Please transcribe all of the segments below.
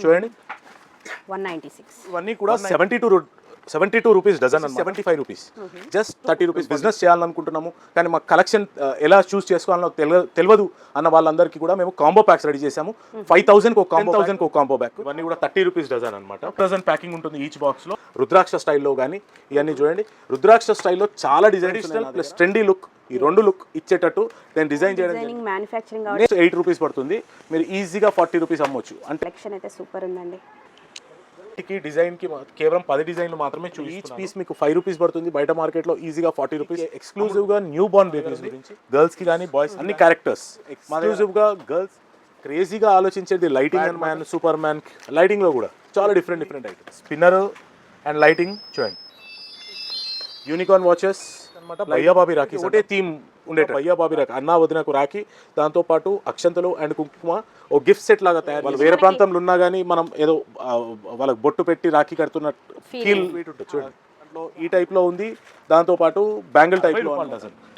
చూడండి 196. ఇవన్నీ కూడా 72 rupees dozen, 75 rupees, just 30 rupees. Business చేయాలనుకుంటున్నాము కానీ మాకు కలెక్షన్ ఎలా చూస్ చేసుకోవాలో తెలియదు అన్న వాళ్ళందరికీ కూడా మేము కాంబో ప్యాక్స్ రెడీ చేసాము. 5,000కి ఒక కాంబో ప్యాక్. ఇవన్నీ కూడా 30 రూపీస్ డజన్ అనమాట. డజన్ ప్యాకింగ్ ఉంటుంది ఈచ్ బాక్స్ లో. రుద్రాక్ష స్టైల్లో కానీ ఇవన్నీ చూడండి, రుద్రాక్ష స్టైల్లో చాలా డిజైన్ ప్లస్ ట్రెండీ లుక్, ఈ రెండు లుక్ ఇచ్చేటట్టు నేను డిజైన్ చేయడం. మ్యానుఫ్యాక్చరింగ్ 8 రూపీస్ పడుతుంది, మీరు ఈజీగా 40 రూపీస్ అమ్మొచ్చు. అంటే కలెక్షన్ అయితే సూపర్ ఉందండి. డిజైన్ కి కేవలం 10 డిజైన్లు మాత్రమే చూసి ఈచ్ పీస్ మీకు 5 రూపీస్ పడుతుంది. బయట మార్కెట్ లో ఈజీగా 40 రూపీస్. ఎక్స్క్లూజివ్ గా న్యూ బోర్న్ బేబీస్ గురించి, గర్ల్స్ కి కానీ బాయ్స్ అన్ని క్యారెక్టర్స్ ఎక్స్క్లూజివ్ గా. గర్ల్స్ క్రేజీగా ఆలోచించేది lighting, man, super man lighting లో కూడా చాలా different items. Spinner and lighting చూడండి. యూనికార్న్ వాచెస్ అనమాట. భయ్యా బాబీ రాఖీ ఒకటే థీమ్ ఉండేట. భయ్యా బాబీ రాఖీ, అన్నా వదినకు రాఖీ, దాంతో పాటు అక్షంతలు అండ్ కుంకుమ ఓ గిఫ్ట్ సెట్ లాగా తయారు. వాళ్ళు వేరే ప్రాంతంలో ఉన్నా కానీ మనం ఏదో వాళ్ళకి బొట్టు పెట్టి రాఖీ కడుతున్న ఫీల్ ఉంటుంది చూడండి. ఈ టైప్ లో ఉంది. దాంతో పాటు బ్యాంగిల్ టైప్ లో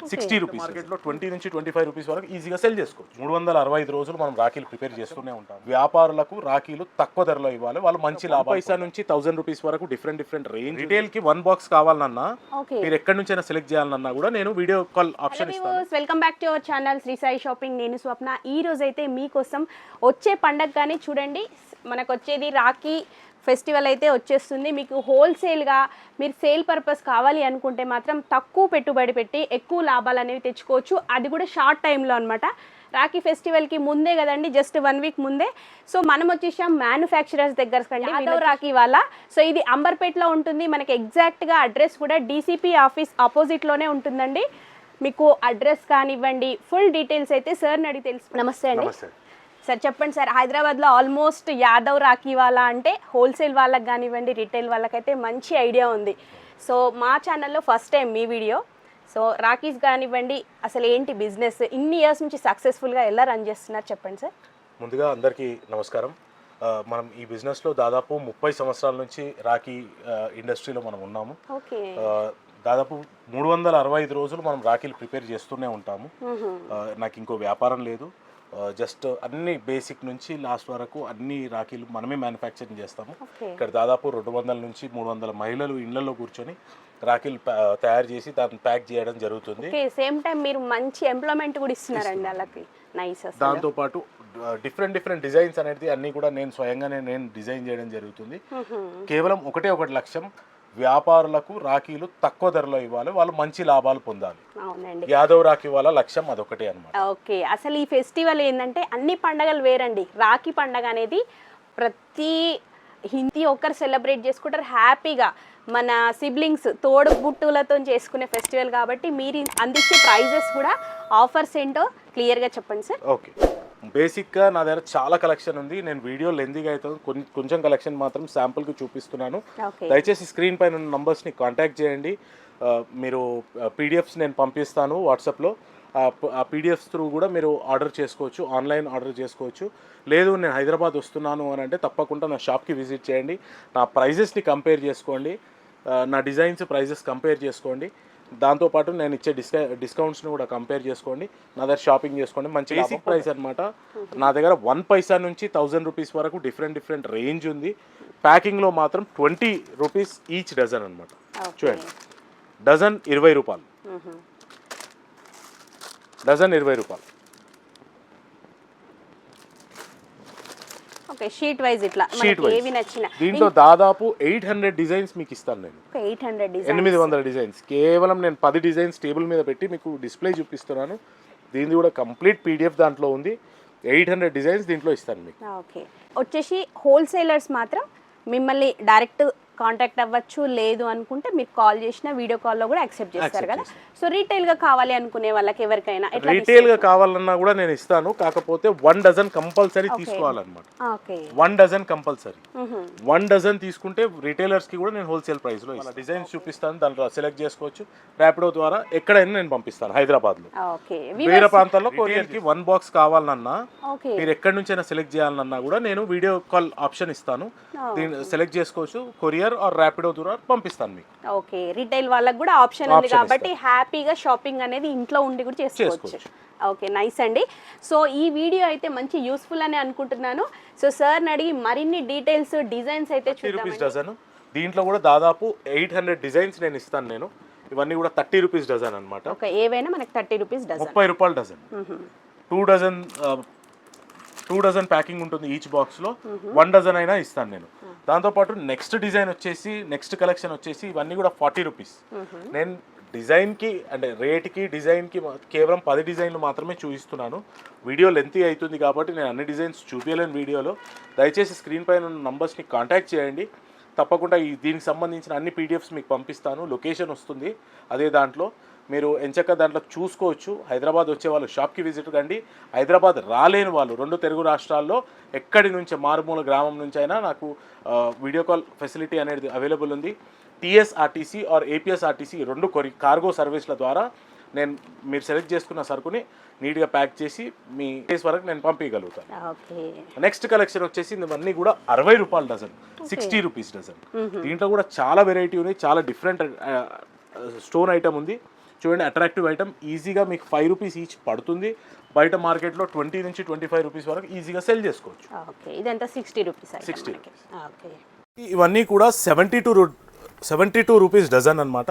60 రూపీస్. మార్కెట్ లో 20 నుంచి 25 రూపీస్ వరకు ఈజీగా సెల్ చేసుకోవచ్చు. 365 రోజులు మనం రాఖీలు ప్రిపేర్ చేస్తూనే ఉంటాం. వ్యాపారులకు రాఖీలు తక్కువ ధరలో ఇవ్వాలి, వాళ్ళు మంచి లాభం. పైసా నుంచి 1000 రూపీస్ వరకు డిఫరెంట్ రేంజ్. రిటైల్ కి 1 బాక్స్ కావాలన్నా, మీరు ఎక్కడి నుంచైనా సెలెక్ట్ చేయాలన్నా కూడా నేను వీడియో కాల్ ఆప్షన్ ఇస్తాను. Welcome back to our channel Sri Sai shopping. నేను స్వప్న. ఈ రోజు అయితే మీకోసం వచ్చే పండగ కానీ చూడండి, మనకు వచ్చేది రాఖీ ఫెస్టివల్ అయితే వచ్చేస్తుంది. మీకు హోల్సేల్గా మీరు సేల్ పర్పస్ కావాలి అనుకుంటే మాత్రం తక్కువ పెట్టుబడి పెట్టి ఎక్కువ లాభాలు అనేవి తెచ్చుకోవచ్చు. అది కూడా షార్ట్ టైంలో అనమాట. రాఖీ ఫెస్టివల్కి ముందే కదండి, జస్ట్ 1 వీక్ ముందే. సో మనం వచ్చేసాం మ్యానుఫ్యాక్చరర్స్ దగ్గర కండి, యాదవ్ రాఖీ వాళ్ళ. సో ఇది అంబర్పేట్లో ఉంటుంది. మనకి ఎగ్జాక్ట్గా అడ్రస్ కూడా డీసీపీ ఆఫీస్ ఆపోజిట్లోనే ఉంటుందండి. మీకు అడ్రస్ కానివ్వండి, ఫుల్ డీటెయిల్స్ అయితే సార్ని అడిగి తెలుసు. నమస్తే అండి సార్, చెప్పండి సార్. హైదరాబాద్లో ఆల్మోస్ట్ యాదవ్ రాఖీ వాళ్ళ అంటే హోల్సేల్ వాళ్ళకి కానివ్వండి, రిటైల్ వాళ్ళకైతే మంచి ఐడియా ఉంది. సో మా ఛానల్లో ఫస్ట్ టైం మీ వీడియో. సో రాఖీస్ కానివ్వండి, అసలు ఏంటి బిజినెస్, ఇన్ని ఇయర్స్ నుంచి సక్సెస్ఫుల్గా ఎలా రన్ చేస్తున్నారు చెప్పండి సార్. ముందుగా అందరికీ నమస్కారం. మనం ఈ బిజినెస్లో దాదాపు 30 సంవత్సరాల నుంచి రాఖీ ఇండస్ట్రీలో మనం ఉన్నాము. ఓకే. దాదాపు 365 రోజులు మనం రాఖీలు ప్రిపేర్ చేస్తూనే ఉంటాము. నాకు ఇంకో వ్యాపారం లేదు. జస్ట్ అన్ని బేసిక్ నుంచి లాస్ట్ వరకు అన్ని రాఖీలు మనమే మ్యానుఫ్యాక్చరింగ్ చేస్తాము. ఇక్కడ దాదాపు 200 నుంచి 300 మహిళలు ఇళ్లలో కూర్చొని రాఖీలు తయారు చేసి దాన్ని ప్యాక్ చేయడం జరుగుతుంది. సేమ్ టైం మీరు మంచి ఎంప్లాయ్మెంట్ కూడా ఇస్తున్నారండి వాళ్ళకి. నైస్. దాంతో పాటు డిఫరెంట్ డిజైన్స్ అనేది అన్ని కూడా నేను స్వయంగానే డిజైన్ చేయడం జరుగుతుంది. కేవలం ఒకటి లక్ష్యం, వ్యాపారులకు రాఖీలు తక్కువ ధరలో ఇవ్వాలి, వాళ్ళు మంచి లాభాలు పొందాలి. యాదవ్ రాఖీ వాళ్ళ లక్ష్యం అదొకటే అన్నమాట. ఓకే. అసలు ఈ ఫెస్టివల్ ఏంటంటే అన్ని పండగలు వేరండి. రాఖీ పండగ అనేది ప్రతి హిందీ ఒక్కరు సెలబ్రేట్ చేసుకుంటారు హ్యాపీగా. మన సిబ్లింగ్స్ తోడు బుట్టులతో చేసుకునే ఫెస్టివల్ కాబట్టి మీరు అందించే ప్రైజెస్ కూడా, ఆఫర్స్ ఏంటో క్లియర్గా చెప్పండి సార్. ఓకే. బేసిక్గా నా దగ్గర చాలా కలెక్షన్ ఉంది. నేను వీడియో లెంతీగా అవుతుంది, కొంచెం కలెక్షన్ మాత్రం శాంపుల్కి చూపిస్తున్నాను. దయచేసి స్క్రీన్ పైన ఉన్న నంబర్స్ని కాంటాక్ట్ చేయండి. మీరు పీడిఎఫ్స్ నేను పంపిస్తాను వాట్సాప్లో. ఆ పీడిఎఫ్స్ త్రూ కూడా మీరు ఆర్డర్ చేసుకోవచ్చు, ఆన్లైన్ ఆర్డర్ చేసుకోవచ్చు. లేదు నేను హైదరాబాద్ వస్తున్నాను అని అంటే తప్పకుండా నా షాప్కి విజిట్ చేయండి. నా ప్రైజెస్ని కంపేర్ చేసుకోండి, నా డిజైన్స్ ప్రైజెస్ కంపేర్ చేసుకోండి. దాంతోపాటు నేను ఇచ్చే డిస్కౌంట్స్ని కూడా కంపేర్ చేసుకోండి. నా దగ్గర షాపింగ్ చేసుకోండి. మంచి బేసిక్ ప్రైస్ అనమాట. నా దగ్గర 1 పైసా నుంచి 1000 రూపీస్ వరకు డిఫరెంట్ రేంజ్ ఉంది. ప్యాకింగ్లో మాత్రం 20 రూపీస్ ఈచ్ డజన్ అనమాట. చూడండి, డజన్ 20 రూపాయలు. డజన్ 20 రూపాయలు. షీట్ వైజ్ ఇట్లా ఏవి నచ్చిన. దీంట్లో దాదాపు 800 డిజైన్స్ మీకు ఇస్తాను నేను. 800 డిజైన్స్. కేవలం నేను 10 డిజైన్స్ టేబుల్ మీద పెట్టి మీకు డిస్ప్లే చూపిస్తున్నాను. దీనిది కూడా కంప్లీట్ పీడిఎఫ్ దాంట్లో ఉంది. 800 డిజైన్స్ దీంట్లో ఇస్తాను మీకు. ఓకే. వచ్చేసి హోల్సేలర్స్ మాత్రం మిమ్మల్ని డైరెక్ట్ కాంటాక్ట్ అవ్వచ్చు, లేదు అనుకుంటే మీరు కాల్ చేసిన వీడియో కాల్లో కూడా యాక్సెప్ట్ చేస్తారు కదా. సో రీటైల్గా కావాలి అనుకునే వాళ్ళకి ఎవరికైనా రీటైల్గా కావాలన్నా కూడా నేను ఇస్తాను. కాకపోతే 1 డజన్ కంపల్సరీ తీసుకోవాలన్నమాట. 1 డజన్ కంపల్సరీ. 1 డజన్ తీసుకుంటే రిటైలర్స్కి కూడా నేను హోల్సేల్ ప్రైస్లో డిజైన్స్ చూపిస్తాను. దాంట్లో సెలెక్ట్ చేసుకోవచ్చు. ర్యాపిడో ద్వారా ఎక్కడైనా నేను పంపిస్తాను. హైదరాబాద్లో, వేరే ప్రాంతాల్లో కొరియర్కి 1 బాక్స్ కావాలన్నా, మీరు ఎక్కడి నుంచైనా సెలెక్ట్ చేయాలన్నా కూడా నేను వీడియో కాల్ ఆప్షన్ ఇస్తాను. దీన్ని సెలెక్ట్ చేసుకోవచ్చు. కొరియర్ ఆర్ ర్యాపిడో ద్వారా పంపిస్తాను మీకు. ఓకే. రిటైల్ వాళ్ళకి కూడా ఆప్షన్ ఉంది కాబట్టి హ్యాపీగా షాపింగ్ అనేది ఇంట్లో ఉండి కూడా చేసుకోవచ్చు. ఓకే, నైస్ అండి. సో ఈ వీడియో అయితే మంచి యూస్ఫుల్ అని అనుకుంటున్నాను. సో సార్ని అడిగి మరిన్ని డీటెయిల్స్ డిజైన్స్ అయితే చూద్దాం. డజన్ దీంట్లో కూడా దాదాపు 800 డిజైన్స్ నేను ఇస్తాను. నేను ఇవన్నీ కూడా 30 రూపీస్ డజన్ అనమాట. ఓకే, ఏవైనా మనకి 30 రూపీస్ డజన్, 30 రూపాయలు డజన్. 2 డజన్ ప్యాకింగ్ ఉంటుంది ఈచ్ బాక్స్లో. 1 డజన్ అయినా ఇస్తాను నేను. దాంతోపాటు నెక్స్ట్ డిజైన్ వచ్చేసి, నెక్స్ట్ కలెక్షన్ వచ్చేసి ఇవన్నీ కూడా 40 రూపీస్. నేను డిజైన్కి అంటే రేట్కి డిజైన్కి కేవలం 10 డిజైన్లు మాత్రమే చూపిస్తున్నాను. వీడియో లెంతీ అవుతుంది కాబట్టి నేను అన్ని డిజైన్స్ చూపించలేను వీడియోలో. దయచేసి స్క్రీన్ పైన ఉన్న నంబర్స్ని కాంటాక్ట్ చేయండి. తప్పకుండా దీనికి సంబంధించిన అన్ని పీడిఎఫ్స్ మీకు పంపిస్తాను. లొకేషన్ వస్తుంది అదే దాంట్లో, మీరు ఎంచక్క దాంట్లో చూసుకోవచ్చు. హైదరాబాద్ వచ్చే వాళ్ళు షాప్కి విజిట్ కండి. హైదరాబాద్ రాలేని వాళ్ళు 2 తెలుగు రాష్ట్రాల్లో ఎక్కడి నుంచి మారుమూల గ్రామం నుంచి అయినా నాకు వీడియో కాల్ ఫెసిలిటీ అనేది అవైలబుల్ ఉంది. టీఎస్ఆర్టీసీ ఆర్ ఏపీఎస్ఆర్టీసీ 2 కార్గో సర్వీస్ల ద్వారా నేను మీరు సెలెక్ట్ చేసుకున్న సరుకుని నీట్గా ప్యాక్ చేసి మీ ప్లేస్ వరకు నేను పంపించగలుగుతాను. నెక్స్ట్ కలెక్షన్ వచ్చేసి ఇవన్నీ కూడా 60 రూపాయలు డజన్, 60 రూపీస్ డజన్. దీంట్లో కూడా చాలా వెరైటీ ఉంది, చాలా డిఫరెంట్ స్టోన్ ఐటమ్ ఉంది. చూడండి, అట్రాక్టివ్ ఐటమ్. ఈజీగా మీకు 5 రూపీస్ ఈచ్ పడుతుంది. బయట మార్కెట్లో 20 నుంచి 25 రూపీస్ వరకు ఈజీగా సెల్ చేసుకోవచ్చు. ఇదంతా 60 రూపీస్. 60 రూపీస్. ఇవన్నీ కూడా 72 రూపీస్ డజన్ అనమాట.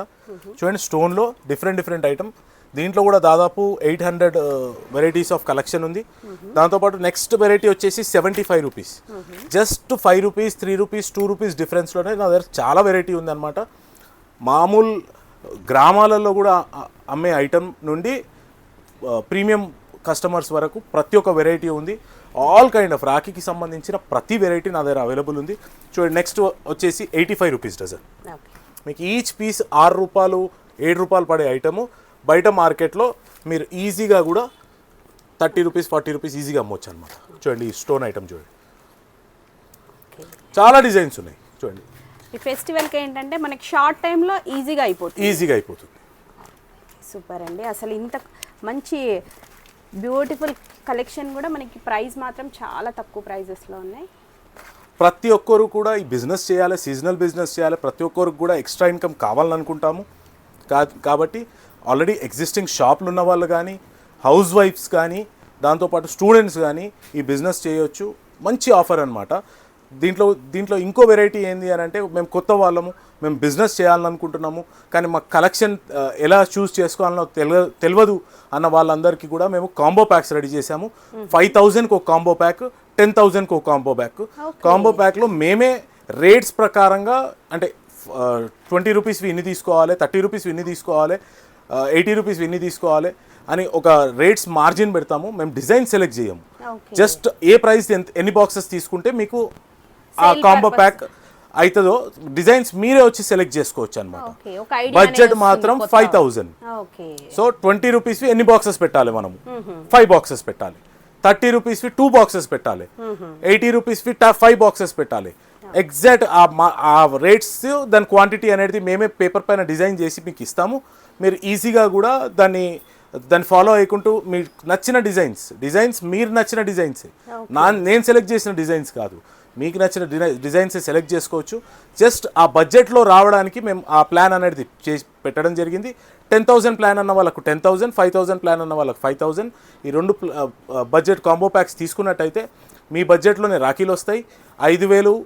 చూడండి, స్టోన్లో డిఫరెంట్ ఐటమ్. దీంట్లో కూడా దాదాపు 800 వెరైటీస్ ఆఫ్ కలెక్షన్ ఉంది. దాంతోపాటు నెక్స్ట్ వెరైటీ వచ్చేసి 75 rupees. Just 5 rupees, 3 rupees, 2 rupees డిఫరెన్స్లోనే నా దగ్గర చాలా వెరైటీ ఉంది అనమాట. మామూలు గ్రామాలలో కూడా అమ్మే ఐటమ్ నుండి ప్రీమియం కస్టమర్స్ వరకు ప్రతి ఒక్క వెరైటీ ఉంది. ఆల్ కైండ్ ఆఫ్ రాఖీకి సంబంధించిన ప్రతి వెరైటీ నా దగ్గర అవైలబుల్ ఉంది. చూడండి, నెక్స్ట్ వచ్చేసి 85 రూపీస్ డజన్. మీకు ఈచ్ పీస్ 6 రూపాయలు 7 రూపాయలు పడే ఐటము బయట మార్కెట్లో మీరు ఈజీగా కూడా 30 రూపీస్ 40 రూపీస్ ఈజీగా అమ్మవచ్చు అనమాట. చూడండి, ఈ స్టోన్ ఐటమ్ చూడండి, చాలా డిజైన్స్ ఉన్నాయి. చూడండి, ఈ ఫెస్టివల్కి ఏంటంటే మనకి షార్ట్ టైంలో ఈజీగా అయిపోతుంది. సూపర్ అండి. అసలు ఇంత మంచి బ్యూటిఫుల్ కలెక్షన్ కూడా మనకి ప్రైస్ మాత్రం చాలా తక్కువ ప్రైజెస్లో ఉన్నాయి. ప్రతి ఒక్కరు కూడా ఈ బిజినెస్ చేయాలి, సీజనల్ బిజినెస్ చేయాలి. ప్రతి ఒక్కరికి కూడా ఎక్స్ట్రా ఇన్కమ్ కావాలనుకుంటాము. కాబట్టి ఆల్రెడీ ఎగ్జిస్టింగ్ షాపులు ఉన్న వాళ్ళు కానీ, హౌస్ వైఫ్స్ కానీ, దాంతోపాటు స్టూడెంట్స్ కానీ ఈ బిజినెస్ చేయొచ్చు. మంచి ఆఫర్ అనమాట. దీంట్లో ఇంకో వెరైటీ ఏంది అని అంటే, మేము కొత్త వాళ్ళము, మేము బిజినెస్ చేయాలనుకుంటున్నాము కానీ మాకు కలెక్షన్ ఎలా చూస్ చేసుకోవాలనో తెలియదు అన్న వాళ్ళందరికీ కూడా మేము కాంబో ప్యాక్స్ రెడీ చేసాము. 5000కి ఒక కాంబో ప్యాక్, 10,000కి ఒక కాంబో ప్యాక్. కాంబో ప్యాక్లో మేమే రేట్స్ ప్రకారంగా అంటే 20 రూపీస్వి ఇన్ని తీసుకోవాలి, 30 రూపీస్వి ఇన్ని తీసుకోవాలి, 80 రూపీస్వి ఇన్ని తీసుకోవాలి అని ఒక రేట్స్ మార్జిన్ పెడతాము. మేము డిజైన్ సెలెక్ట్ చేయము. జస్ట్ ఏ ప్రైస్ ఎన్ని బాక్సెస్ తీసుకుంటే మీకు ఆ కాంబో ప్యాక్ అవుతుందో డిజైన్స్ మీరే వచ్చి సెలెక్ట్ చేసుకోవచ్చు అనమాట. బడ్జెట్ మాత్రం 5000. సో 20 రూపీస్వి ఎన్ని బాక్సెస్ పెట్టాలి మనము? 5 బాక్సెస్ పెట్టాలి. 30 రూపీస్వి 2 బాక్సెస్ పెట్టాలి. 80 రూపీస్వి 5 బాక్సెస్ పెట్టాలి. ఎగ్జాక్ట్ ఆ రేట్స్ దాని క్వాంటిటీ అనేది మేమే పేపర్ పైన డిజైన్ చేసి మీకు ఇస్తాము. మీరు ఈజీగా కూడా దాన్ని ఫాలో అయ్యకుంటూ మీకు నచ్చిన డిజైన్స్ మీరు నచ్చిన డిజైన్స్, నేను సెలెక్ట్ చేసిన డిజైన్స్ కాదు, మీకు నచ్చిన డిజైన్స్ సెలెక్ట్ చేసుకోవచ్చు. జస్ట్ ఆ బడ్జెట్లో రావడానికి మేము ఆ ప్లాన్ అనేది చేసి పెట్టడం జరిగింది. 10,000 ప్లాన్ అన్న వాళ్ళకు 10,000, 5,000 ప్లాన్ అన్న వాళ్ళకు 5,000. ఈ 2 బడ్జెట్ కాంబో ప్యాక్స్ తీసుకున్నట్టయితే మీ బడ్జెట్లోనే రాఖీలు వస్తాయి. 5,000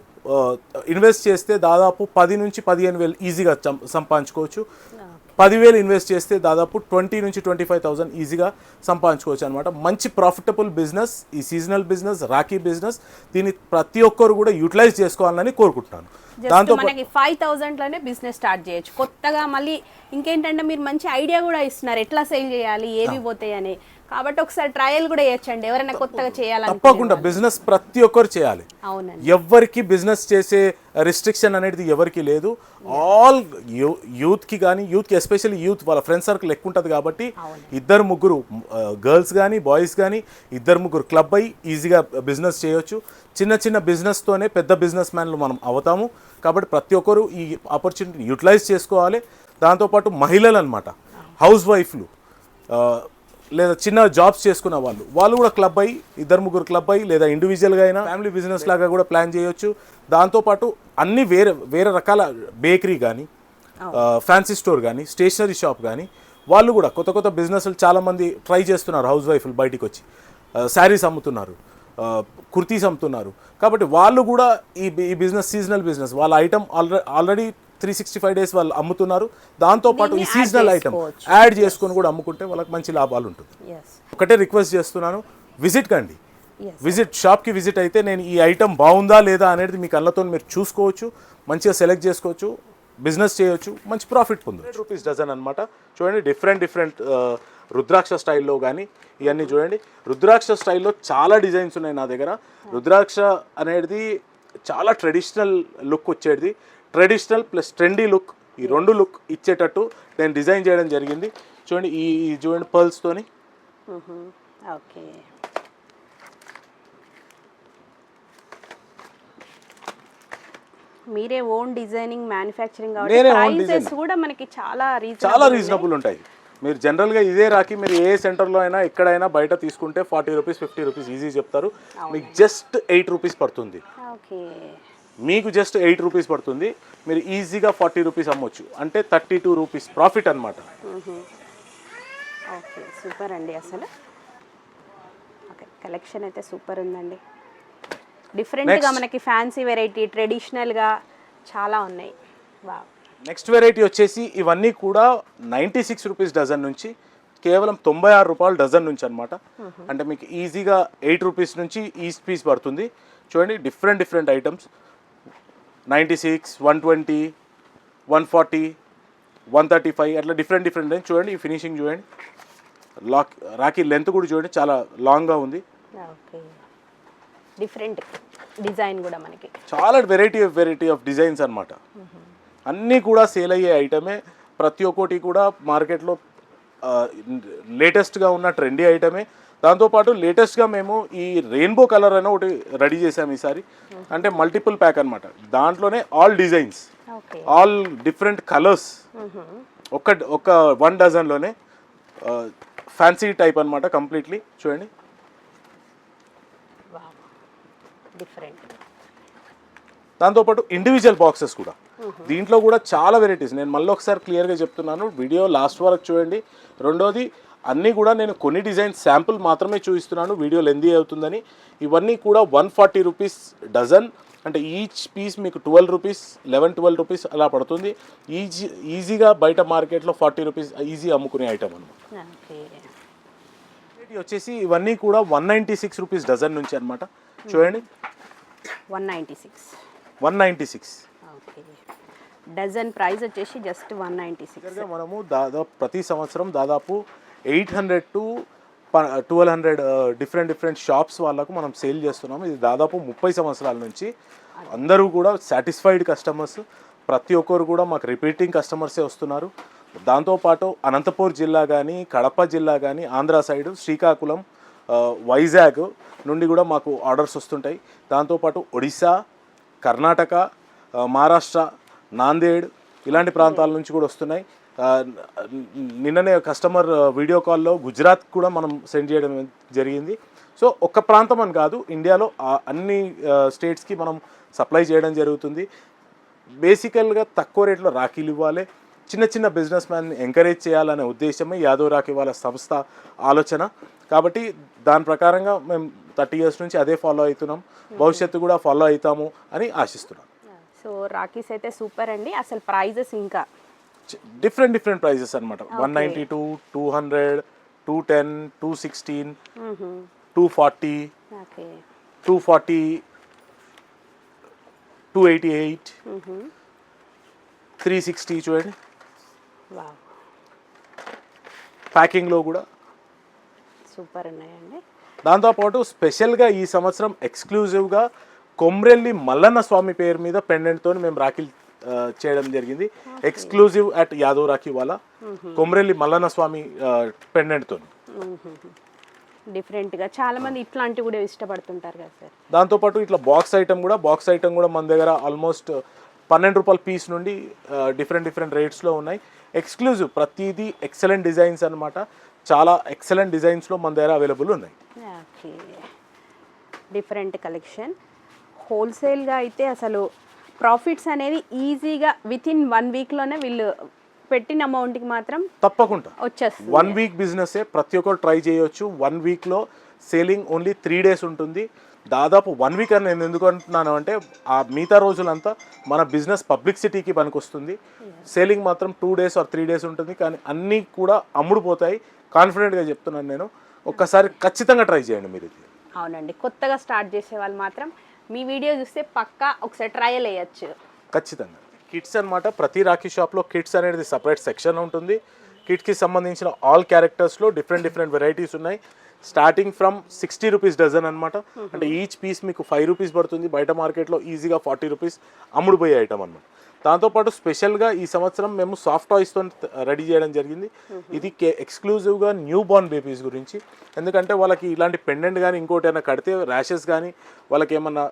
ఇన్వెస్ట్ చేస్తే దాదాపు 10 నుంచి 15,000 ఈజీగా సంపాదించుకోవచ్చు. 10,000 ఇన్వెస్ట్ చేస్తే దాదాపు 20 నుంచి 25,000 ఈజీగా సంపాదించుకోవచ్చు అనమాట. మంచి ప్రాఫిటబుల్ బిజినెస్ ఈ సీజనల్ బిజినెస్, రాఖీ బిజినెస్. దీన్ని ప్రతి ఒక్కరు కూడా యూటిలైజ్ చేసుకోవాలని కోరుకుంటున్నాను. దాంతో మనకి 5,000లోనే బిజినెస్ స్టార్ట్ చేయొచ్చు. కొత్తగా మళ్ళీ ఇంకేంటంటే మీరు మంచి ఐడియా కూడా ఇస్తున్నారు, ఎట్లా సేల్ చేయాలి, ఏవి పోతాయి అని. కాబట్టి ఒకసారి ట్రయల్ కూడా చేయొచ్చండి ఎవరైనా కొత్తగా చేయాలని. తప్పకుండా బిజినెస్ ప్రతి ఒక్కరు చేయాలి. ఎవరికి బిజినెస్ చేసే రిస్ట్రిక్షన్ అనేది ఎవరికి లేదు. ఆల్ యూత్కి కానీ, యూత్కి ఎస్పెషల్లీ యూత్ వాళ్ళ ఫ్రెండ్ సర్కిల్ ఎక్కువ ఉంటుంది కాబట్టి 2-3 గర్ల్స్ కానీ బాయ్స్ కానీ 2-3 క్లబ్ అయ్యి ఈజీగా బిజినెస్ చేయొచ్చు. చిన్న బిజినెస్తోనే పెద్ద బిజినెస్ మ్యాన్లు మనం అవుతాము. కాబట్టి ప్రతి ఒక్కరు ఈ ఆపర్చునిటీని యూటిలైజ్ చేసుకోవాలి. దాంతోపాటు మహిళలు అనమాట, హౌస్ వైఫ్లు లేదా చిన్న జాబ్స్ చేసుకున్న వాళ్ళు కూడా క్లబ్ అయ్యి 2-3 క్లబ్ అయ్యి లేదా ఇండివిజువల్గా అయినా ఫ్యామిలీ బిజినెస్ లాగా కూడా ప్లాన్ చేయొచ్చు. దాంతోపాటు అన్ని వేరే రకాల బేకరీ కానీ, ఫ్యాన్సీ స్టోర్ కానీ, స్టేషనరీ షాప్ కానీ, వాళ్ళు కూడా కొత్త కొత్త బిజినెస్లు చాలామంది ట్రై చేస్తున్నారు, హౌస్ వైఫ్లు బయటికి వచ్చి శారీస్ అమ్ముతున్నారు, కుర్తీస్ అమ్ముతున్నారు. కాబట్టి వాళ్ళు కూడా ఈ బిజినెస్ సీజనల్ బిజినెస్ వాళ్ళ ఐటమ్ ఆల్రెడీ 365 days వాళ్ళు అమ్ముతున్నారు. దాంతోపాటు ఈ సీజనల్ ఐటమ్ యాడ్ చేసుకొని కూడా అమ్ముకుంటే వాళ్ళకి మంచి లాభాలు ఉంటుంది. ఒకటే రిక్వెస్ట్ చేస్తున్నాను, విజిట్ కండి, షాప్కి విజిట్ అయితే నేను ఈ ఐటమ్ బాగుందా లేదా అనేది మీ కళ్ళతో మీరు చూసుకోవచ్చు, మంచిగా సెలెక్ట్ చేసుకోవచ్చు, బిజినెస్ చేయొచ్చు, మంచి ప్రాఫిట్ పొందొచ్చు. రూపీస్ డజన్ అనమాట. చూడండి డిఫరెంట్ రుద్రాక్ష స్టైల్లో కానీ ఇవన్నీ చూడండి. రుద్రాక్ష స్టైల్లో చాలా డిజైన్స్ ఉన్నాయి నా దగ్గర. రుద్రాక్ష అనేది చాలా ట్రెడిషనల్ లుక్ వచ్చేది, ట్రెడిషనల్ ప్లస్ ట్రెండీ లుక్, ఈ రెండు లుక్ ఇచ్చేటట్టు నేను డిజైన్ చేయడం జరిగింది. చూడండి ఈ చూడండి పర్ల్స్తోని. ఓకే, మీరే ఓన్ డిజైనింగ్ మ్యానుఫ్యాక్చరింగ్ ప్రైసెస్ కూడా మనకి చాలా రీజనబుల్ ఉంటాయి. మీరు జనరల్గా ఇదే రాకి మీరు ఏ సెంటర్లో అయినా ఎక్కడైనా బయట తీసుకుంటే 40 రూపీస్ 50 రూపీస్ ఈజీ చెప్తారు. మీకు జస్ట్ 8 రూపీస్ పడుతుంది. మీకు జస్ట్ 8 రూపీస్ పడుతుంది. మీరు ఈజీగా 40 రూపీస్ అమ్మొచ్చు, అంటే 32 రూపీస్ ప్రాఫిట్ అనమాట. ఓకే, సూపర్ అండి. అసలు ఓకే, కలెక్షన్ అయితే సూపర్ ఉందండి. డిఫరెంట్గా మనకి ఫ్యాన్సీ వెరైటీ, ట్రెడిషనల్గా చాలా ఉన్నాయి. వావ్. నెక్స్ట్ వెరైటీ వచ్చేసి ఇవన్నీ కూడా 96 రూపీస్ డజన్ నుంచి కేవలం 96 రూపాయలు డజన్ నుంచి అనమాట. అంటే మీకు ఈజీగా 8 రూపీస్ నుంచి ఈచ్ పీస్ పడుతుంది. చూడండి డిఫరెంట్ ఐటమ్స్ 96, 120, 140, 135 అట్లా డిఫరెంట్ చూడండి. ఈ ఫినిషింగ్ చూడండి, రాఖీ లెంత్ కూడా చూడండి చాలా లాంగ్గా ఉంది. ఓకే, డిఫరెంట్ డిజైన్ కూడా మనకి చాలా వెరైటీ ఆఫ్ డిజైన్స్ అనమాట. అన్నీ కూడా సేల్ అయ్యే ఐటమే, ప్రతి ఒక్కటి కూడా మార్కెట్లో లేటెస్ట్గా ఉన్న ట్రెండీ ఐటమే. దాంతోపాటు లేటెస్ట్గా మేము ఈ రెయిన్బో కలర్ అని ఒకటి రెడీ చేసాము ఈసారి. అంటే మల్టిపుల్ ప్యాక్ అనమాట, దాంట్లోనే all designs, all different colours ఒక 1 డజన్లోనే ఫ్యాన్సీ టైప్ అనమాట కంప్లీట్లీ. చూడండి డిఫరెంట్. దాంతోపాటు ఇండివిజువల్ బాక్సెస్ కూడా, దీంట్లో కూడా చాలా వెరైటీస్. నేను మళ్ళీ ఒకసారి క్లియర్గా చెప్తున్నాను, వీడియో లాస్ట్ వరకు చూడండి. రెండోది, అన్నీ కూడా నేను కొన్ని డిజైన్స్ శాంపుల్ మాత్రమే చూపిస్తున్నాను, వీడియో లెందీ అవుతుందని. ఇవన్నీ కూడా 140 రూపీస్ డజన్, అంటే ఈచ్ పీస్ మీకు 12 రూపీస్ 11-12 రూపీస్ అలా పడుతుంది. ఈజీగా బయట మార్కెట్లో 40 రూపీస్ ఈజీ అమ్ముకునే ఐటమ్ అనమాట. వచ్చేసి ఇవన్నీ కూడా 196 రూపీస్ డజన్ నుంచి అనమాట. చూడండి 196 డజన్ ప్రైస్ వచ్చేసి జస్ట్ 196. మనము దాదాపు ప్రతి సంవత్సరం దాదాపు 800 to 1200 డిఫరెంట్ షాప్స్ వాళ్ళకు మనం సేల్ చేస్తున్నాము. ఇది దాదాపు 30 సంవత్సరాల నుంచి. అందరూ కూడా సాటిస్ఫైడ్ కస్టమర్స్, ప్రతి ఒక్కరు కూడా మాకు రిపీటింగ్ కస్టమర్సే వస్తున్నారు. దాంతోపాటు అనంతపూర్ జిల్లా కానీ, కడప జిల్లా కానీ, ఆంధ్ర సైడ్ శ్రీకాకుళం, వైజాగ్ నుండి కూడా మాకు ఆర్డర్స్ వస్తుంటాయి. దాంతోపాటు ఒడిశా, కర్ణాటక, మహారాష్ట్ర, నాందేడ్ ఇలాంటి ప్రాంతాల నుంచి కూడా వస్తున్నాయి. నిన్ననే కస్టమర్ వీడియో కాల్లో గుజరాత్ కూడా మనం సెండ్ చేయడం జరిగింది. సో ఒక్క ప్రాంతం అని కాదు, ఇండియాలో అన్ని స్టేట్స్కి మనం సప్లై చేయడం జరుగుతుంది. బేసికల్గా తక్కువ రేట్లో రాఖీలు ఇవ్వాలి, చిన్న బిజినెస్ మ్యాన్ని ఎంకరేజ్ చేయాలనే ఉద్దేశమే యాదవ్ రాఖీ వాళ్ళ సంస్థ ఆలోచన. కాబట్టి దాని ప్రకారంగా మేము 30 years నుంచి అదే ఫాలో అవుతున్నాం, భవిష్యత్తు కూడా ఫాలో అవుతాము అని ఆశిస్తున్నాం. సో రాఖీస్ అయితే సూపర్ అండి. అసలు ప్రైజెస్ ఇంకా డిఫరెంట్ ప్రైజెస్ అనమాట. 192, 200, 210, 216, 240, 288, 360 చూడండి. ప్యాకింగ్లో కూడా సూపర్ ఉన్నాయండి. దాంతోపాటు స్పెషల్గా ఈ సంవత్సరం ఎక్స్క్లూజివ్గా కొమ్రెల్లి మల్లన్న స్వామి పేరు మీద పెండెంట్తో మేము రాఖీలు చేయడం జరిగింది. ఎక్స్క్లూజివ్ అట్ యాదవ్ రాఖీ వాళ్ళ కొమ్రెల్లి మల్లన్న స్వామి పెండెంట్తో. డిఫరెంట్గా చాలా మంది ఇట్లాంటివి కూడా ఇష్టపడుతుంటారు కదా సార్. దాంతోపాటు ఇట్లా బాక్స్ ఐటమ్ కూడా మన దగ్గర ఆల్మోస్ట్ 12 రూపాయల పీస్ నుండి డిఫరెంట్ రేట్స్లో ఉన్నాయి. ఎక్స్క్లూజివ్ ప్రతిదీ ఎక్సలెంట్ డిజైన్స్ అనమాట. చాలా ఎక్సలెంట్ డిజైన్స్లో మన దగ్గర అవైలబుల్ ఉన్నాయి. Okay, different collection. హోల్సేల్గా అయితే అసలు ప్రాఫిట్స్ అనేది ఈజీగా విత్ ఇన్ 1 వీక్లోనే వీళ్ళు పెట్టిన అమౌంట్కి మాత్రం తప్పకుండా వచ్చేస్తుంది. 1 వీక్ బిజినెస్ ప్రతి ఒక్కరు ట్రై చేయొచ్చు. 1 వీక్లో సేలింగ్ ఓన్లీ 3 డేస్ ఉంటుంది. దాదాపు 1 వీక్ అని నేను ఎందుకు అంటున్నాను అంటే ఆ మిగతా రోజులంతా మన బిజినెస్ పబ్లిసిటీకి పనికొస్తుంది. సేలింగ్ మాత్రం 2 డేస్ ఆర్ 3 డేస్ ఉంటుంది. కానీ అన్నీ కూడా అమ్ముడుపోతాయి. కాన్ఫిడెంట్గా చెప్తున్నాను నేను. ఒక్కసారి ఖచ్చితంగా ట్రై చేయండి మీరు ఇది. అవునండి, కొత్తగా స్టార్ట్ చేసే వాళ్ళు మాత్రం మీ వీడియో చూస్తే పక్కా ఒకసారి ట్రయల్ వేయచ్చు. ఖచ్చితంగా కిడ్స్ అన్నమాట. ప్రతి రాఖీ షాప్లో కిడ్స్ అనేది సపరేట్ సెక్షన్ ఉంటుంది. కిడ్స్కి సంబంధించిన ఆల్ క్యారెక్టర్స్లో డిఫరెంట్ వెరైటీస్ ఉన్నాయి. స్టార్టింగ్ ఫ్రమ్ 60 రూపీస్ డజన్ అనమాట. అంటే ఈచ్ పీస్ మీకు 5 రూపీస్ పడుతుంది. బయట మార్కెట్లో ఈజీగా 40 రూపీస్ అమ్ముడుపోయే ఐటమ్ అనమాట. దాంతోపాటు స్పెషల్గా ఈ సంవత్సరం మేము సాఫ్ట్ టాయ్స్తో రెడీ చేయడం జరిగింది. ఇది ఎక్స్క్లూజివ్గా న్యూ బార్న్ బేబీస్ గురించి. ఎందుకంటే వాళ్ళకి ఇలాంటి పెండెంట్ కానీ ఇంకోటి అయినా కడితే ర్యాషెస్ కానీ వాళ్ళకి ఏమన్నా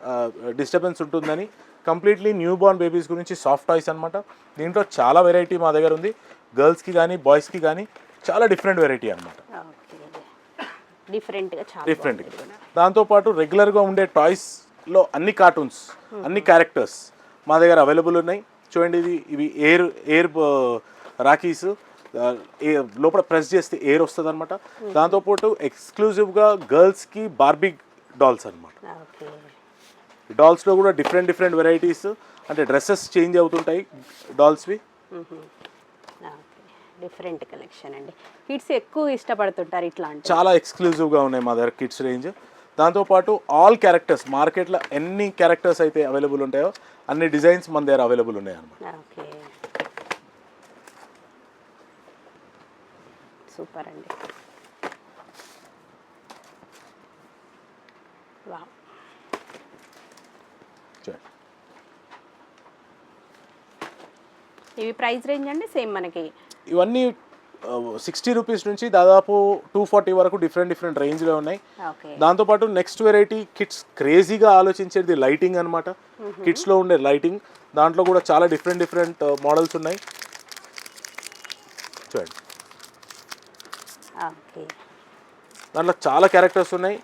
డిస్టర్బెన్స్ ఉంటుందని కంప్లీట్లీ న్యూ బార్న్ బేబీస్ గురించి సాఫ్ట్ టాయ్స్ అనమాట. దీంట్లో చాలా వెరైటీ మా దగ్గర ఉంది. గర్ల్స్కి కానీ బాయ్స్కి కానీ చాలా డిఫరెంట్ వెరైటీ అనమాట. డిఫరెంట్గా దాంతోపాటు రెగ్యులర్గా ఉండే టాయ్స్లో అన్ని కార్టూన్స్ అన్ని క్యారెక్టర్స్ మా దగ్గర అవైలబుల్ ఉన్నాయి. చూడండి ఇవి ఎయిర్ రాఖీస్. లోపల ప్రెస్ చేస్తే ఎయిర్ వస్తుంది అనమాట. దాంతోపాటు ఎక్స్క్లూజివ్గా గర్ల్స్కి బార్బీ డాల్స్ అనమాట. డాల్స్లో కూడా డిఫరెంట్ వెరైటీస్, అంటే డ్రెస్సెస్ చేంజ్ అవుతుంటాయి డాల్స్వి. డిఫరెంట్ కలెక్షన్ అండి. కిడ్స్ ఎక్కువ ఇష్టపడుతుంటారు ఇట్లా. చాలా ఎక్స్క్లూజివ్గా ఉన్నాయి మా దగ్గర కిడ్స్ రేంజ్. దాంతోపాటు ఆల్ క్యారెక్టర్స్, మార్కెట్లో ఎన్ని క్యారెక్టర్స్ అయితే అవైలబుల్ ఉంటాయో అన్ని డిజైన్స్ మన దగ్గర అవైలబుల్ ఉన్నాయి అన్నమాట. ఓకే, సూపర్ అండి. వావ్, ఇవి ప్రైస్ రేంజ్ అండి సేమ్ మనకి ఇవన్నీ 60 రూపీస్ నుంచి దాదాపు 240 వరకు డిఫరెంట్ రేంజ్లో ఉన్నాయి. దాంతోపాటు నెక్స్ట్ వెరైటీ కిడ్స్ క్రేజీగా ఆలోచించేది లైటింగ్ అనమాట. కిడ్స్లో ఉండే లైటింగ్, దాంట్లో కూడా చాలా డిఫరెంట్ మోడల్స్ ఉన్నాయి. చూడండి, దాంట్లో చాలా క్యారెక్టర్స్ ఉన్నాయి.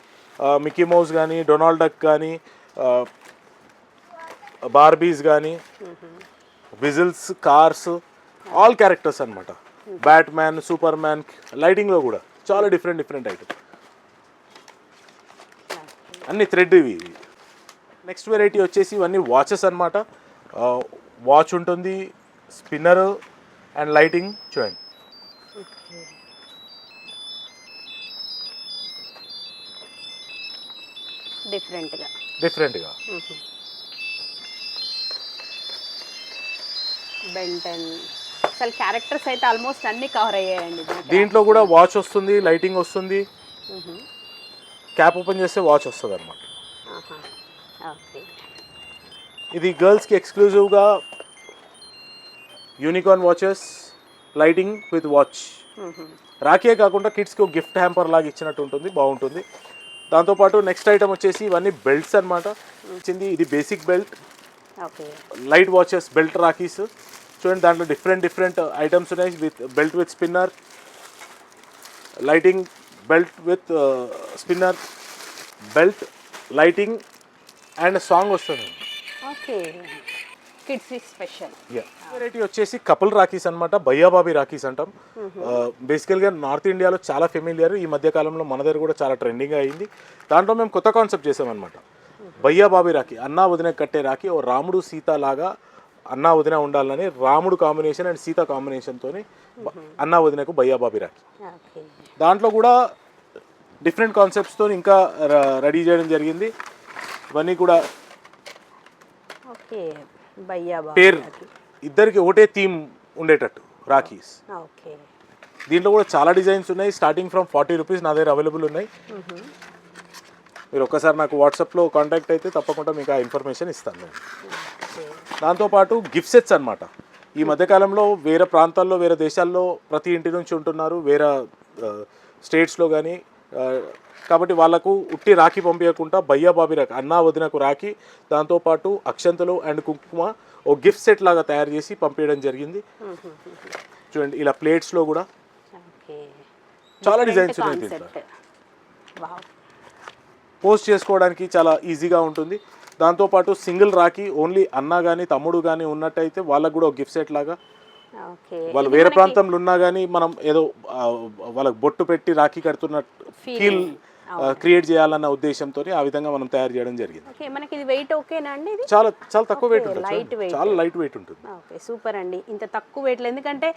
మిక్కీ మౌస్ కానీ, డొనాల్డ్ డక్ కానీ, బార్బీస్ కానీ, విజిల్స్, కార్స్, ఆల్ క్యారెక్టర్స్ అనమాట. బ్యాట్మ్యాన్, సూపర్ మ్యాన్, లైటింగ్లో కూడా చాలా డిఫరెంట్ ఐటమ్. అన్ని థ్రెడ్ ఇవి. నెక్స్ట్ వెరైటీ వచ్చేసి ఇవన్నీ వాచెస్ అనమాట. వాచ్ ఉంటుంది, స్పిన్నర్ అండ్ లైటింగ్. చూడండి, డిఫరెంట్గా బెంటన్. అసలు క్యారెక్టర్స్ అయితే ఆల్మోస్ట్ అన్ని కవర్ అయ్యాయండి. దీంట్లో కూడా వాచ్ వస్తుంది, లైటింగ్ వస్తుంది. క్యాప్ ఓపెన్ చేస్తే వాచ్ వస్తుంది అనమాట. ఇది గర్ల్స్కి ఎక్స్క్లూజివ్గా unicorn watches, lighting with watch. Rakhi కాకుండా కిడ్స్కి ఒక గిఫ్ట్ హ్యాంపర్ లాగా ఇచ్చినట్టు ఉంటుంది, బాగుంటుంది. దాంతోపాటు నెక్స్ట్ ఐటమ్ వచ్చేసి ఇవన్నీ బెల్ట్స్ అనమాట. వచ్చింది ఇది basic belt, light watches, belt rakhis. చూడండి, దాంట్లో డిఫరెంట్ ఐటమ్స్ ఉన్నాయి. Belt with spinner, lighting, belt with spinner, belt, lighting and song వస్తుంది. వెరైటీ వచ్చేసి కపుల్ రాఖీస్ అనమాట. భయ్యాబాబీ రాఖీస్ అంటాం. బేసికల్గా నార్త్ ఇండియాలో చాలా ఫెమిలియర్. ఈ మధ్యకాలంలో మన దగ్గర కూడా చాలా ట్రెండింగ్ అయింది. దాంట్లో మేము కొత్త కాన్సెప్ట్ చేసామన్నమాట. భయ్యాబాబీ రాఖీ, అన్నా వదిన కట్టే రాఖీ. ఓ రాముడు సీత లాగా అన్నా వదిన ఉండాలని రాముడు కాంబినేషన్ అండ్ సీత కాంబినేషన్తో అన్నా వదినకు భయ్యాబాబీ రాఖీ. దాంట్లో కూడా డిఫరెంట్ కాన్సెప్ట్స్తో ఇంకా రెడీ చేయడం జరిగింది. ఇవన్నీ కూడా పేరు ఇద్దరికి ఒకటే థీమ్ ఉండేటట్టు రాఖీస్. దీంట్లో కూడా చాలా డిజైన్స్ ఉన్నాయి. స్టార్టింగ్ ఫ్రమ్ 40 రూపీస్ నా దగ్గర అవైలబుల్ ఉన్నాయి. మీరు ఒక్కసారి నాకు వాట్సాప్లో కాంటాక్ట్ అయితే తప్పకుండా మీకు ఆ ఇన్ఫర్మేషన్ ఇస్తాను. దాంతోపాటు గిఫ్ట్ సెట్స్ అనమాట. ఈ మధ్యకాలంలో వేరే ప్రాంతాల్లో, వేరే దేశాల్లో ప్రతి ఇంటి నుంచి ఉంటున్నారు, వేరే స్టేట్స్లో కానీ. కాబట్టి వాళ్ళకు ఉట్టి రాఖీ పంపించకుండా భయ్యాబాబీ రాఖీ, అన్నా వదినకు రాఖీ, దాంతోపాటు అక్షంతలు అండ్ కుంకుమ ఓ గిఫ్ట్ సెట్ లాగా తయారు చేసి పంపించడం జరిగింది. చూడండి, ఇలా ప్లేట్స్లో కూడా చాలా డిజైన్స్ ఉన్నాయి. దీంట్లో పోస్ట్ చేసుకోవడానికి చాలా ఈజీగా ఉంటుంది. దాంతోపాటు సింగిల్ రాఖీ ఓన్లీ అన్న కానీ తమ్ముడు కానీ ఉన్నట్టయితే వాళ్ళకు కూడా ఒక గిఫ్ట్ సెట్ లాగా ఓకే. వాళ్ళు వేరే ప్రాంతంలో ఉన్నా కానీ మనం ఏదో వాళ్ళకి బొట్టు పెట్టి రాఖీ కడుతున్న ఫీల్ క్రియేట్ చేయాలన్న ఉద్దేశంతో ఆ విధంగా మనం తయారు చేయడం జరిగింది. ఓకే, మనకి ఇది వెయిట్ ఓకేనా అండి? ఇది చాలా చాలా తక్కువ వెయిట్ ఉంటుంది, లైట్ వెయిట్, చాలా లైట్ వెయిట్ ఉంటుంది. ఓకే, సూపర్ అండి. ఇంత తక్కువ వెయిట్లో, ఎందుకంటే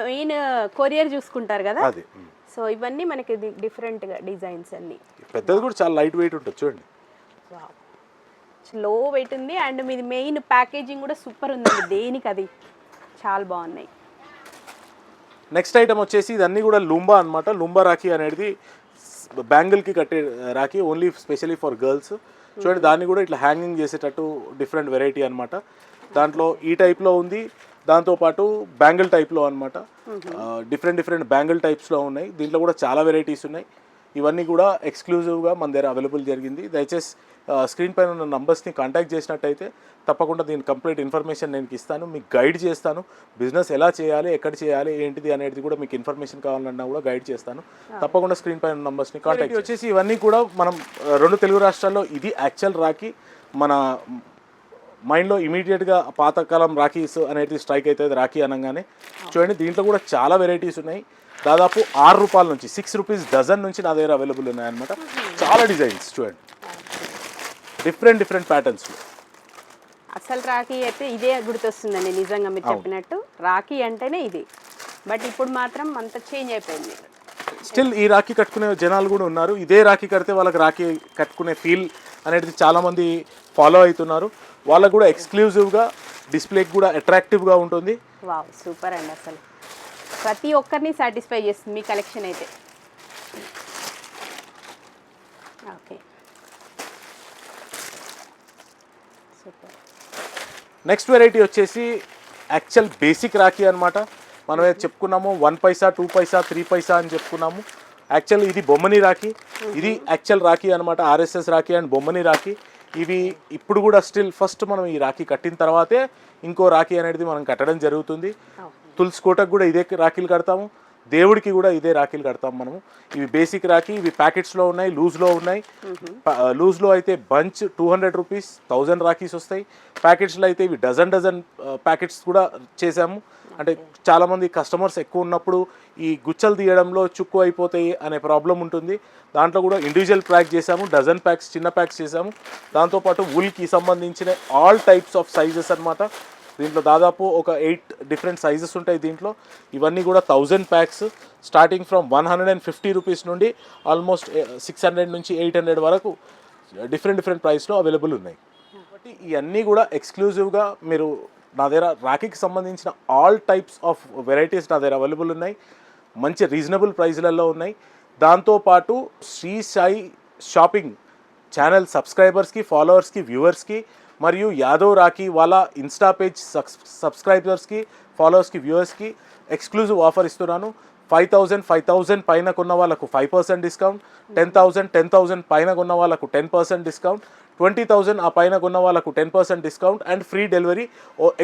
మెయిన్ కొరియర్ చూసుకుంటారు కదా, అది. సో ఇవన్నీ మనకి డిఫరెంట్గా డిజైన్స్ అన్ని. పెద్దది కూడా చాలా లైట్ వెయిట్ ఉంటుంది చూడండి. లో వెయిట్ ఉంది అండ్ మీది మెయిన్ ప్యాకేజింగ్ కూడా సూపర్ ఉందండి. దేనికి అది చాలా బాగున్నాయి. నెక్స్ట్ ఐటమ్ వచ్చేసి ఇదన్నీ కూడా లుంబా అనమాట. లుంబా రాఖీ అనేది బ్యాంగిల్కి కట్టే Rakhi, only specially for girls. చూడండి, దాన్ని కూడా ఇట్లా హ్యాంగింగ్ చేసేటట్టు డిఫరెంట్ వెరైటీ అనమాట. దాంట్లో ఈ టైప్లో ఉంది, దాంతోపాటు బ్యాంగిల్ టైప్లో అనమాట. డిఫరెంట్ బ్యాంగిల్ టైప్స్లో ఉన్నాయి. దీంట్లో కూడా చాలా వెరైటీస్ ఉన్నాయి. ఇవన్నీ కూడా ఎక్స్క్లూజివ్గా మన దగ్గర అవైలబుల్ జరిగింది. దయచేసి స్క్రీన్ పైన ఉన్న నంబర్స్ని కాంటాక్ట్ చేసినట్టయితే తప్పకుండా దీని కంప్లీట్ ఇన్ఫర్మేషన్ నేను ఇస్తాను, మీకు గైడ్ చేస్తాను. బిజినెస్ ఎలా చేయాలి, ఎక్కడ చేయాలి, ఏంటిది అనేది కూడా మీకు ఇన్ఫర్మేషన్ కావాలన్నా కూడా గైడ్ చేస్తాను. తప్పకుండా స్క్రీన్ పైన ఉన్న నంబర్స్ని కాంటాక్ట్ వచ్చేసి ఇవన్నీ కూడా మనం 2 తెలుగు రాష్ట్రాల్లో ఇది యాక్చువల్ రాఖీ. మన మైండ్లో ఇమీడియట్గా పాతకాలం రాఖీస్ అనేది స్ట్రైక్ అవుతుంది రాఖీ అనగానే. చూడండి, దీంట్లో కూడా చాలా వెరైటీస్ ఉన్నాయి. దాదాపు 6 రూపాయల నుంచి 6 రూపీస్ డజన్ నుంచి నా దగ్గర అవైలబుల్ ఉన్నాయన్నమాట. చాలా డిజైన్స్ చూడండి, డిఫరెంట్ ప్యాటర్న్స్లో. అసలు రాఖీ అయితే ఇదే గుర్తొస్తుందండి నిజంగా మీరు చెప్పినట్టు. రాఖీ అంటేనే ఇది, బట్ ఇప్పుడు మాత్రం అంత చేంజ్ అయిపోయింది. స్టిల్ ఈ రాఖీ కట్టుకునే జనాలు కూడా ఉన్నారు. ఇదే రాఖీ కడితే వాళ్ళకి రాఖీ కట్టుకునే ఫీల్ అనేది చాలామంది ఫాలో అవుతున్నారు. వాళ్ళకు కూడా ఎక్స్క్లూజివ్గా డిస్ప్లేకి కూడా అట్రాక్టివ్గా ఉంటుంది. వావ్, సూపర్ అండి. అసలు ప్రతి ఒక్కరిని సాటిస్ఫై చేస్తుంది మీ కలెక్షన్ అయితే. Okay, super. నెక్స్ట్ వెరైటీ వచ్చేసి యాక్చువల్ బేసిక్ రాఖీ అనమాట. మనం ఏది చెప్పుకున్నాము 1 పైసా, 2 పైసా, 3 పైసా అని చెప్పుకున్నాము. యాక్చువల్ ఇది బొమ్మని రాఖీ. ఇది యాక్చువల్ రాఖీ అనమాట, ఆర్ఎస్ఎస్ రాఖీ అండ్ బొమ్మని రాఖీ. ఇవి ఇప్పుడు కూడా స్టిల్ ఫస్ట్ మనం ఈ రాఖీ కట్టిన తర్వాతే ఇంకో రాఖీ అనేది మనం కట్టడం జరుగుతుంది. తులసి కోటకు కూడా ఇదే రాఖీలు కడతాము, దేవుడికి కూడా ఇదే రాఖీలు కడతాము మనము. ఇవి బేసిక్ రాఖీ. ఇవి ప్యాకెట్స్లో ఉన్నాయి, లూజ్లో ఉన్నాయి. లూజ్లో అయితే బంచ్ 200 రూపీస్ 1000 రాఖీస్ వస్తాయి. ప్యాకెట్స్లో అయితే ఇవి డజన్ ప్యాకెట్స్ కూడా చేసాము. అంటే చాలామంది కస్టమర్స్ ఎక్కువ ఉన్నప్పుడు ఈ గుచ్చలు తీయడంలో చుక్కు అయిపోతాయి అనే ప్రాబ్లం ఉంటుంది. దాంట్లో కూడా ఇండివిజువల్ ప్యాక్ చేసాము, డజన్ ప్యాక్స్, చిన్న ప్యాక్స్ చేసాము. దాంతోపాటు వుల్కి సంబంధించిన ఆల్ టైప్స్ ఆఫ్ సైజెస్ అనమాట. దీంట్లో దాదాపు ఒక 8 డిఫరెంట్ సైజెస్ ఉంటాయి దీంట్లో. ఇవన్నీ కూడా 1000 ప్యాక్స్, స్టార్టింగ్ ఫ్రమ్ 150 రూపీస్ నుండి ఆల్మోస్ట్ 600 నుంచి 800 వరకు డిఫరెంట్ ప్రైస్లో అవైలబుల్ ఉన్నాయి. కాబట్టి ఇవన్నీ కూడా ఎక్స్క్లూజివ్గా మీరు నా దగ్గర రాఖీకి సంబంధించిన ఆల్ టైప్స్ ఆఫ్ వెరైటీస్ నా దగ్గర అవైలబుల్ ఉన్నాయి. మంచి రీజనబుల్ ప్రైస్లలో ఉన్నాయి. దాంతోపాటు శ్రీ సాయి షాపింగ్ ఛానల్ సబ్స్క్రైబర్స్కి, ఫాలోవర్స్కి, వ్యూవర్స్కి మరియు యాదవ్ రాఖీ వాళ్ళ ఇన్స్టా పేజ్ సబ్స్క్రైబర్స్కి, ఫాలోవర్స్కి, వ్యూవర్స్కి ఎక్స్క్లూజివ్ ఆఫర్ ఇస్తున్నాను. 5000 పైన కొన్న వాళ్ళకు 5% డిస్కౌంట్, 10,000 పైన కొన్న వాళ్ళకు 10% డిస్కౌంట్, 20,000 ఆ పైన కొన్న వాళ్ళకు 10% డిస్కౌంట్ అండ్ ఫ్రీ డెలివరీ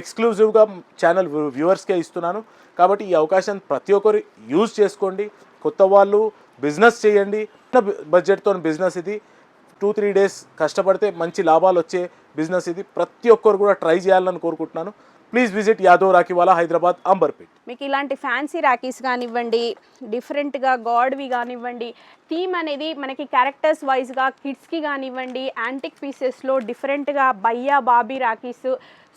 ఎక్స్క్లూజివ్గా ఛానల్ వ్యూవర్స్కే ఇస్తున్నాను. కాబట్టి ఈ అవకాశం ప్రతి ఒక్కరు యూజ్ చేసుకోండి. కొత్త వాళ్ళు బిజినెస్ చేయండి. బడ్జెట్తో బిజినెస్ ఇది. 2-3 డేస్ కష్టపడితే మంచి లాభాలు వచ్చే బిజినెస్ ఇది. ప్రతి ఒక్కరు కూడా ట్రై చేయాలని కోరుకుంటున్నాను. Please visit Yadav Rakhiwala, Hyderabad, Amberpet. మీకు ఇలాంటి ఫ్యాన్సీ రాఖీస్ కానివ్వండి, డిఫరెంట్గా గాడ్వి కానివ్వండి, థీమ్ అనేది మనకి క్యారెక్టర్స్ వైజ్గా కిడ్స్కి కానివ్వండి, యాంటిక్ పీసెస్లో డిఫరెంట్గా బయ్యా బాబీ రాఖీస్.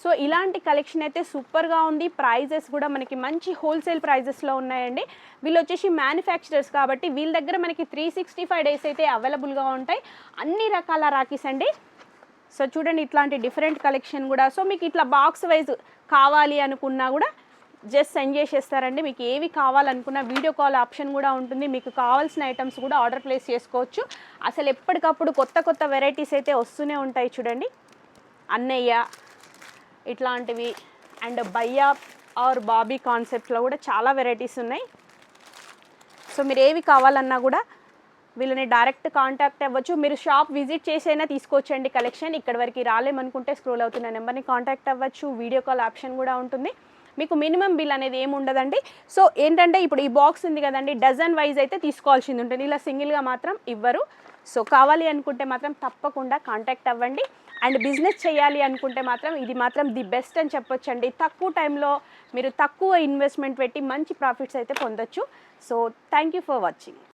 సో ఇలాంటి కలెక్షన్ అయితే సూపర్గా ఉంది. ప్రైజెస్ కూడా మనకి మంచి హోల్సేల్ ప్రైజెస్లో ఉన్నాయండి. వీళ్ళు వచ్చేసి మ్యానుఫ్యాక్చరర్స్ కాబట్టి వీళ్ళ దగ్గర మనకి 365 డేస్ అయితే అవైలబుల్గా ఉంటాయి. అన్ని రకాల రాఖీస్ అండి. సో చూడండి, ఇట్లాంటి డిఫరెంట్ కలెక్షన్ కూడా. సో మీకు ఇట్లా బాక్స్ వైజ్ కావాలి అనుకున్నా కూడా జస్ట్ సెండ్ చేసేస్తారండి. మీకు ఏవి కావాలనుకున్నా వీడియో కాల్ ఆప్షన్ కూడా ఉంటుంది. మీకు కావాల్సిన ఐటమ్స్ కూడా ఆర్డర్ ప్లేస్ చేసుకోవచ్చు. అసలు ఎప్పటికప్పుడు కొత్త వెరైటీస్ అయితే వస్తూనే ఉంటాయి. చూడండి, అన్నయ్య ఇట్లాంటివి అండ్ బయ్యా ఆర్ బాబీ కాన్సెప్ట్లో కూడా చాలా వెరైటీస్ ఉన్నాయి. సో మీరు ఏవి కావాలన్నా కూడా వీళ్ళని డైరెక్ట్ కాంటాక్ట్ అవ్వచ్చు. మీరు షాప్ విజిట్ చేసైనా తీసుకోవచ్చండి కలెక్షన్. ఇక్కడి వరకు రాలేమనుకుంటే స్క్రోల్ అవుతున్న నెంబర్ని కాంటాక్ట్ అవ్వచ్చు. వీడియో కాల్ ఆప్షన్ కూడా ఉంటుంది. మీకు మినిమం బిల్ అనేది ఏమి ఉండదండి. సో ఏంటంటే ఇప్పుడు ఈ బాక్స్ ఉంది కదండి, డజన్ వైజ్ అయితే తీసుకోవాల్సింది ఉంటుంది. ఇలా సింగిల్గా మాత్రం ఇవ్వరు. సో కావాలి అనుకుంటే మాత్రం తప్పకుండా కాంటాక్ట్ అవ్వండి. అండ్ బిజినెస్ చేయాలి అనుకుంటే మాత్రం ఇది మాత్రం ది బెస్ట్ అని చెప్పొచ్చండి. తక్కువ టైంలో మీరు తక్కువ ఇన్వెస్ట్మెంట్ పెట్టి మంచి ప్రాఫిట్స్ అయితే పొందొచ్చు. So thank you for watching.